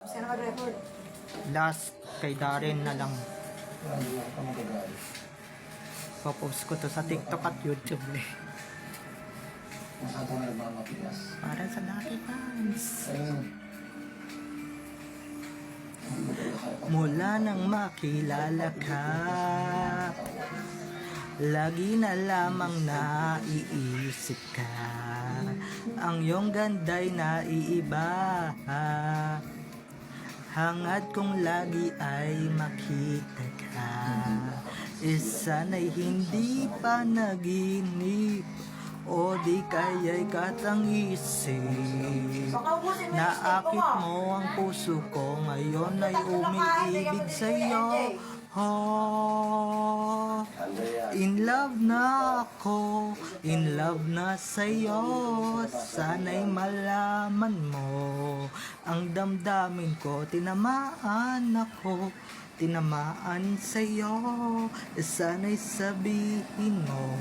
Saan naka-record? Last kay Darren na lang. Popost ko to sa TikTok at YouTube eh. Para sa Lucky Fans. Mula nang makilala ka, lagi na lamang naiisip ka. Ang iyong ganda'y naiiba. Hangad kong lagi ay makita ka. Sana'y hindi pa naginip, o di kaya'y katang-isip. Naakit mo ang puso ko, ngayon ay umiibig sa'yo. Oh, in love na ako, in love na sa'yo. Sana'y malaman mo ang damdamin ko. Tinamaan ako, tinamaan sa'yo. Sana'y sabihin mo,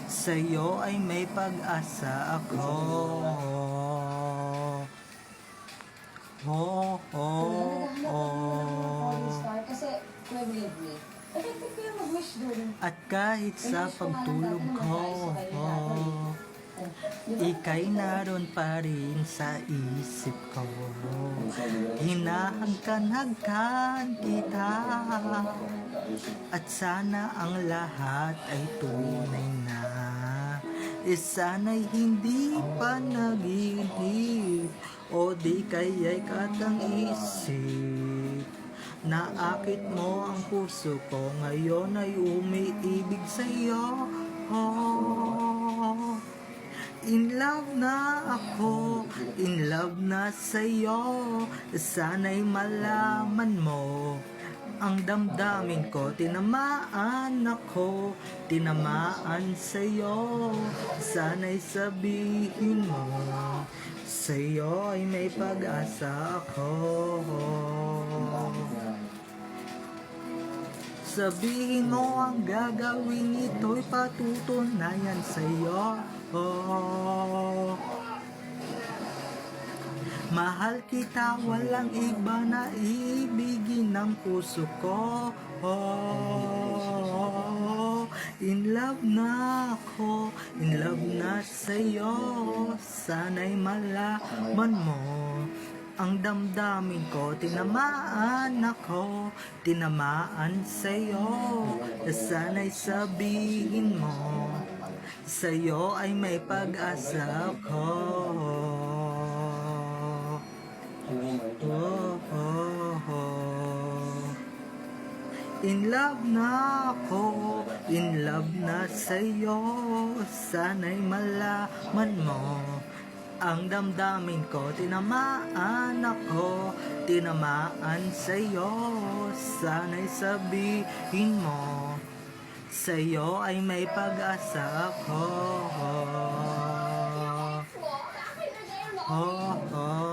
sa'yo ay may pag-asa ako. Oh, oh, oh. Kasi nag-leave me. Effective ko yung mag-wish doon. At kahit sa pagtulog ko, ika'y naroon pa rin sa isip ko. Hinahangkan-hangkan kita, at sana ang lahat ay tunay na. Sana'y hindi pa naginip, o di kaya'y katang-isip. Naakit mo ang puso ko, ngayon ay umiibig sa'yo. Oh, in love na ako, in love na sa'yo. Sana'y malaman mo ang damdamin ko. Tinamaan ako, tinamaan sa'yo. Sana'y sabihin mo, sa'yo ay may pag-asa ako. Sabihin mo ang gagawin, ito'y patutunayan sa'yo. Oh, mahal kita, walang iba na ibigin ng puso ko. Oh, in love na ako, in love na sa'yo. Sana'y malaman mo ang damdamin ko. Tinamaan ako, tinamaan sa'yo. Sana'y sabihin mo, sa'yo ay may pag-asa ako. Oh, oh, oh. In love na ako, in love na sa'yo. Sana'y malaman mo ang damdamin ko. Tinamaan ako, tinamaan sa'yo. Sana'y sabihin mo, sa'yo ay may pag-asa ako. Oh, oh.